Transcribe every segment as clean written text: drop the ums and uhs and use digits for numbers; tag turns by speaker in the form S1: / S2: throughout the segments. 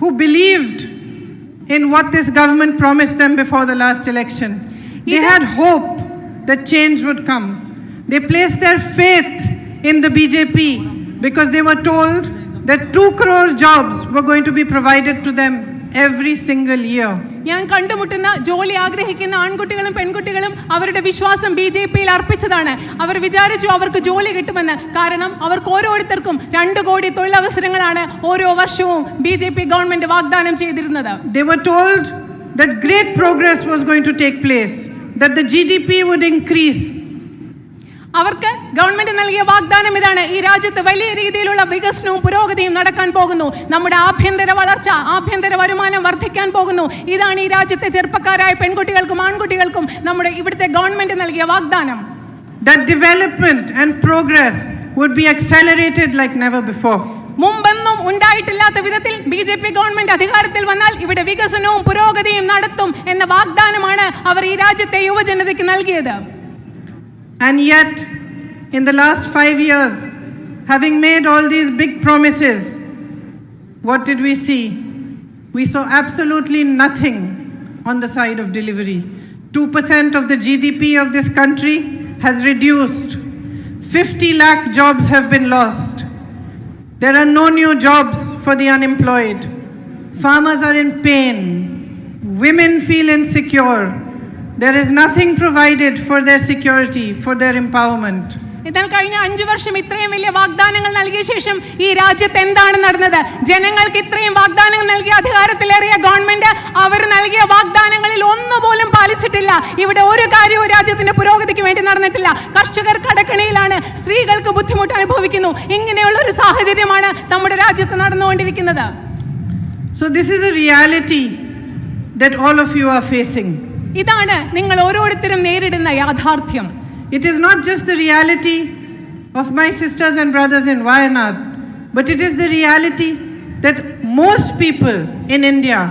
S1: who believed in what this government promised them before the last election. They had hope that change would come. They placed their faith in the BJP because they were told that 2 crore jobs were going to be provided to them every single year.
S2: ഞാൻ കണ്ടുമുട്ടുന്ന ജോലി ആഗ്രഹിക്കുന്ന ആൺകുട്ടികളും പെൺകുട്ടികളും അവരുടെ വിശ്വാസം BJPയിൽ അർപ്പിച്ചതാണ്. അവർ വിചാരിച്ചു അവർക്ക് ജോലി കിട്ടുമെന്ന്. കാരണം അവർക്ക് ഓരോരുത്തർക്കും 2 കോടി തൊഴിലവസരങ്ങളാണ് ഓരോ വർഷവും BJP ഗവൺമെന്റ് വാഗ്ദാനം ചെയ്തിരുന്നത്.
S1: They were told that great progress was going to take place, that the GDP would increase.
S2: അവർക്ക് ഗവൺമെന്റ് നൽകിയ വാഗ്ദാനം ഇതാണ്: ഈ രാജ്യത്ത് വലിയ രീതിയിലുള്ള വികസനവും പുരോഗതിയും നടക്കാൻ പോകുന്നു, നമ്മുടെ ആഭ്യന്തര വളർച്ച, ആഭ്യന്തര വരുമാനം വർദ്ധിക്കാൻ പോകുന്നു. ഇതാണ് ഈ രാജ്യത്തെ ചെറുപ്പക്കാരായ പെൺകുട്ടികൾക്കും ആൺകുട്ടികൾക്കും നമ്മുടെ ഇവിടുത്തെ ഗവൺമെന്റ് നൽകിയ വാഗ്ദാനം.
S1: That development and progress would be accelerated like never before.
S2: മുമ്പൊന്നും ഉണ്ടായിട്ടില്ലാത്ത വിധത്തിൽ BJP ഗവൺമെന്റ് അധികാരത്തിൽ വന്നാൽ ഇവിടെ വികസനവും പുരോഗതിയും നടത്തും എന്ന വാഗ്ദാനമാണ് അവർ ഈ രാജ്യത്തെ യുവജനതയ്ക്ക് നൽകിയത്.
S1: And yet, in the last 5 years, having made all these big promises, what did we see? We saw absolutely nothing on the side of delivery. 2% of the GDP of this country has reduced. 50 lakh jobs have been lost. There are no new jobs for the unemployed. Farmers are in pain. Women feel insecure. There is nothing provided for their security, for their empowerment.
S2: എന്നാൽ കഴിഞ്ഞ 5 വർഷം ഇത്രയും വലിയ വാഗ്ദാനങ്ങൾ നൽകിയ ശേഷം ഈ രാജ്യത്ത് എന്താണ് നടന്നത്? ജനങ്ങൾക്ക് ഇത്രയും വാഗ്ദാനങ്ങൾ നൽകിയ അധികാരത്തിലേറിയ ഗവൺമെന്റ് അവർ നൽകിയ വാഗ്ദാനങ്ങളിൽ ഒന്നുപോലും പാലിച്ചിട്ടില്ല. ഇവിടെ ഒരു കാര്യവും രാജ്യത്തിന്റെ പുരോഗതിക്ക് വേണ്ടി നടന്നിട്ടില്ല. കർഷകർ കടക്കണിയിലാണ്, സ്ത്രീകൾക്ക് ബുദ്ധിമുട്ട് അനുഭവിക്കുന്നു. ഇങ്ങനെയുള്ള ഒരു സാഹചര്യമാണ് നമ്മുടെ രാജ്യത്ത് നടന്നുകൊണ്ടിരിക്കുന്നത്.
S1: So this is a reality that all of you are facing.
S2: ഇതാണ് നിങ്ങൾ ഓരോരുത്തരും നേരിടുന്ന യാഥാർത്ഥ്യം.
S1: It is not just the reality of my sisters and brothers in Wayanad, but it is the reality that most people in India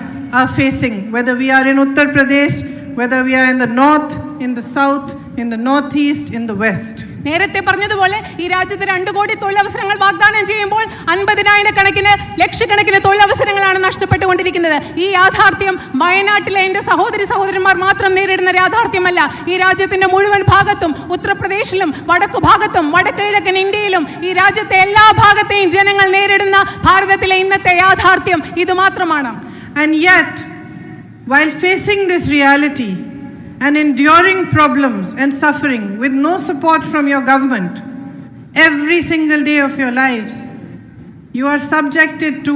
S1: are facing, whether we are in Uttar Pradesh, whether we are in the north, in the south, in the northeast, in the west.
S2: നേരത്തെ പറഞ്ഞതുപോലെ ഈ രാജ്യത്ത് 2 കോടി തൊഴിലവസരങ്ങൾ വാഗ്ദാനം ചെയ്യുമ്പോൾ 50,000 ലക്ഷക്കണക്കിന് തൊഴിലവസരങ്ങളാണ് നഷ്ടപ്പെട്ടുകൊണ്ടിരിക്കുന്നത്. ഈ യാഥാർത്ഥ്യം വയനാട്ടിലെ എൻ്റെ സഹോദരന്മാർ മാത്രം നേരിടുന്ന യാഥാർത്ഥ്യമല്ല. ഈ രാജ്യത്തിന്റെ മുഴുവൻ ഭാഗത്തും, ഉത്തർപ്രദേശിലും വടക്കു ഭാഗത്തും വടക്ക് കിഴക്കൻ ഇന്ത്യയിലും ഈ രാജ്യത്തെ എല്ലാ ഭാഗത്തെയും ജനങ്ങൾ നേരിടുന്ന ഭാരതത്തിലെ ഇന്നത്തെ യാഥാർത്ഥ്യം ഇത് മാത്രമാണ്.
S1: And yet, while facing this reality and enduring problems and suffering with no support from your government, every single day of your lives, you are subjected to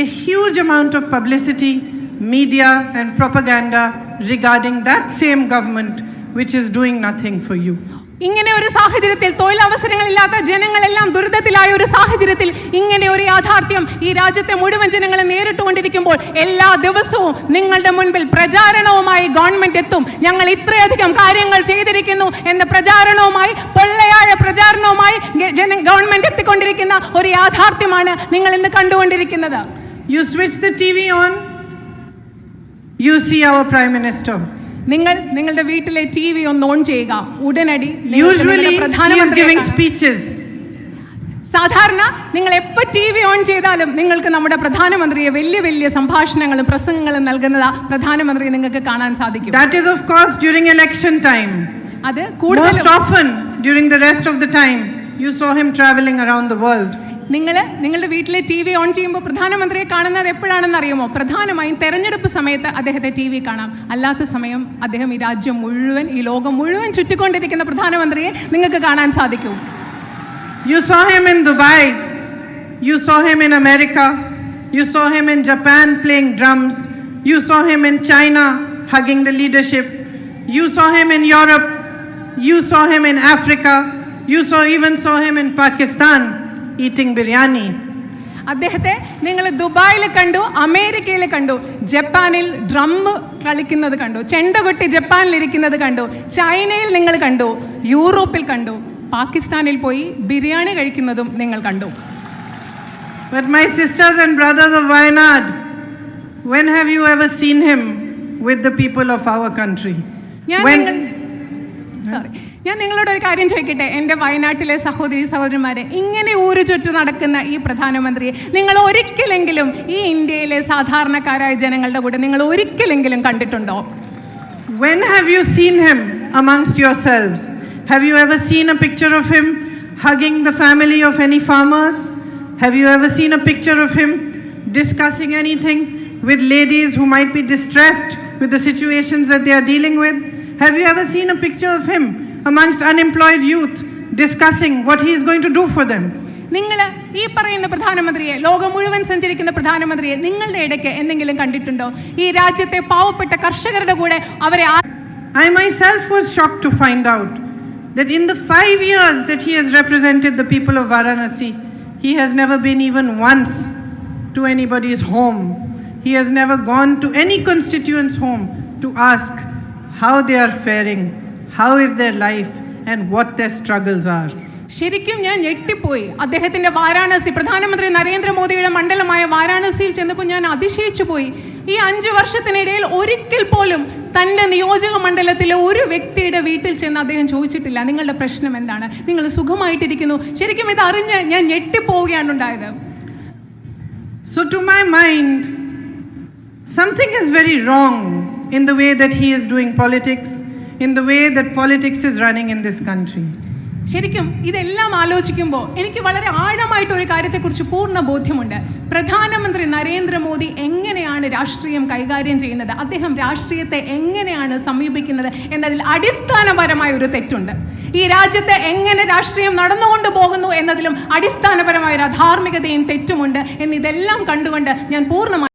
S1: a huge amount of publicity, media and propaganda regarding that same government which is doing nothing for you.
S2: ഇങ്ങനെ ഒരു സാഹചര്യത്തിൽ, തൊഴിലവസരങ്ങളില്ലാത്ത ജനങ്ങളെല്ലാം ദുരിതത്തിലായ ഒരു സാഹചര്യത്തിൽ ഇങ്ങനെ ഒരു യാഥാർത്ഥ്യം ഈ രാജ്യത്തെ മുഴുവൻ ജനങ്ങളെ നേരിട്ടുകൊണ്ടിരിക്കുമ്പോൾ എല്ലാ ദിവസവും നിങ്ങളുടെ മുൻപിൽ പ്രചാരണവുമായി ഗവൺമെന്റ് എത്തും. ഞങ്ങൾ ഇത്രയധികം കാര്യങ്ങൾ ചെയ്തിരിക്കുന്നു എന്ന പ്രചാരണവുമായി, പൊള്ളയായ പ്രചാരണവുമായി ഗവൺമെന്റ് എത്തിക്കൊണ്ടിരിക്കുന്ന ഒരു യാഥാർത്ഥ്യമാണ് നിങ്ങൾ ഇന്ന് കണ്ടുകൊണ്ടിരിക്കുന്നത്.
S1: You switch the TV on, you see our Prime Minister.
S2: നിങ്ങൾ നിങ്ങളുടെ വീട്ടിലെ TV ഒന്ന് ഓൺ ചെയ്യുക, ഉടനടി
S1: പ്രധാനമന്ത്രി
S2: സാധാരണ നിങ്ങൾ എപ്പോൾ TV ഓൺ ചെയ്താലും നിങ്ങൾക്ക് നമ്മുടെ പ്രധാനമന്ത്രിയെ വലിയ വലിയ സംഭാഷണങ്ങളും പ്രസംഗങ്ങളും നൽകുന്നത് പ്രധാനമന്ത്രി നിങ്ങൾക്ക് കാണാൻ സാധിക്കും.
S1: That is of course during election time.
S2: അത് കൂടുതൽ
S1: most often during the rest of the time you saw him traveling around the world.
S2: നിങ്ങളുടെ വീട്ടിലെ TV ഓൺ ചെയ്യുമ്പോൾ പ്രധാനമന്ത്രിയെ കാണുന്നത് എപ്പോഴാണെന്ന് അറിയുമോ? പ്രധാനമായും തെരഞ്ഞെടുപ്പ് സമയത്ത് അദ്ദേഹത്തെ TV കാണാം. അല്ലാത്ത സമയം അദ്ദേഹം ഈ രാജ്യം മുഴുവൻ, ഈ ലോകം മുഴുവൻ ചുറ്റിക്കൊണ്ടിരിക്കുന്ന പ്രധാനമന്ത്രിയെ നിങ്ങൾക്ക് കാണാൻ സാധിക്കും.
S1: You saw him in Dubai, you saw him in America, you saw him in Japan playing drums, you saw him in China hugging the leadership, you saw him in Europe, you saw him in Africa, you even saw him in Pakistan eating biryani.
S2: അദ്ദേഹത്തെ നിങ്ങൾ ദുബായിൽ കണ്ടു, അമേരിക്കയിൽ കണ്ടു, ജപ്പാനിൽ drum കളിക്കുന്നത് കണ്ടു, ചെണ്ടകൊട്ടി ജപ്പാനിൽ ഇരിക്കുന്നത് കണ്ടു, ചൈനയിൽ നിങ്ങൾ കണ്ടു, യൂറോപ്പിൽ കണ്ടു, പാകിസ്ഥാനിൽ പോയി ബിരിയാണി കഴിക്കുന്നതും നിങ്ങൾ കണ്ടു.
S1: But my sisters and brothers of Wayanad, when have you ever seen him with the people of our country?
S2: ഞാൻ നിങ്ങളോട് ഒരു കാര്യം ചോദിക്കട്ടെ, എൻ്റെ വയനാട്ടിലെ സഹോദരി സഹോദരന്മാരെ, ഇങ്ങനെ ഊരു ചുറ്റു നടക്കുന്ന ഈ പ്രധാനമന്ത്രിയെ നിങ്ങൾ ഒരിക്കലെങ്കിലും ഈ ഇന്ത്യയിലെ സാധാരണക്കാരായ ജനങ്ങളുടെ കൂടെ നിങ്ങൾ ഒരിക്കലെങ്കിലും കണ്ടിട്ടുണ്ടോ?
S1: When have you seen him amongst yourselves? Have you ever seen a picture of him hugging the family of any farmers? Have you ever seen a picture of him discussing anything with ladies who might be distressed with the situations that they are dealing with? Have you ever seen a picture of him amongst unemployed youth discussing what he is going to do for them?
S2: നിങ്ങൾ ഈ പറയുന്ന പ്രധാനമന്ത്രിയെ, ലോകം മുഴുവൻ സഞ്ചരിക്കുന്ന പ്രധാനമന്ത്രിയെ നിങ്ങളുടെ ഇടയ്ക്ക് എന്തെങ്കിലും കണ്ടിട്ടുണ്ടോ? ഈ രാജ്യത്തെ പാവപ്പെട്ട കർഷകരുടെ കൂടെ അവരെ
S1: I myself was shocked to find out that in the 5 years that he has represented the people of Varanasi, he has never been even once to anybody's home. He has never gone to any constituent's home to ask how they are faring, how is their life, and what their struggles are.
S2: ശരിക്കും ഞാൻ ഞെട്ടിപ്പോയി. അദ്ദേഹത്തിന്റെ വാരാണസി, പ്രധാനമന്ത്രി നരേന്ദ്രമോദിയുടെ മണ്ഡലമായ വാരാണസിയിൽ ചെന്നപ്പോൾ ഞാൻ അതിശയിച്ചു പോയി. ഈ 5 വർഷത്തിനിടയിൽ ഒരിക്കൽ പോലും തൻ്റെ നിയോജക മണ്ഡലത്തിലെ ഒരു വ്യക്തിയുടെ വീട്ടിൽ ചെന്ന് അദ്ദേഹം ചോദിച്ചിട്ടില്ല, നിങ്ങളുടെ പ്രശ്നം എന്താണ്, നിങ്ങൾ സുഖമായിട്ടിരിക്കുന്നു. ശരിക്കും ഇത് അറിഞ്ഞ് ഞാൻ ഞെട്ടിപ്പോവുകയാണ് ഉണ്ടായത്.
S1: So to my mind, something is very wrong in the way that he is doing politics, in the way that politics is running in this country.
S2: ശരിക്കും ഇതെല്ലാം ആലോചിക്കുമ്പോൾ എനിക്ക് വളരെ ആഴമായിട്ട് ഒരു കാര്യത്തെക്കുറിച്ച് പൂർണ്ണ ബോധ്യമുണ്ട്. പ്രധാനമന്ത്രി നരേന്ദ്രമോദി എങ്ങനെയാണ് രാഷ്ട്രീയം കൈകാര്യം ചെയ്യുന്നത്, അദ്ദേഹം രാഷ്ട്രീയത്തെ എങ്ങനെയാണ് സമീപിക്കുന്നത് എന്നതിൽ അടിസ്ഥാനപരമായ ഒരു തെറ്റുണ്ട്. ഈ രാജ്യത്ത് എങ്ങനെ രാഷ്ട്രീയം നടന്നുകൊണ്ട് പോകുന്നു എന്നതിലും അടിസ്ഥാനപരമായ ഒരു അധാർമികതയും തെറ്റുമുണ്ട് എന്നിതെല്ലാം കണ്ടുകൊണ്ട് ഞാൻ പൂർണ്ണമായി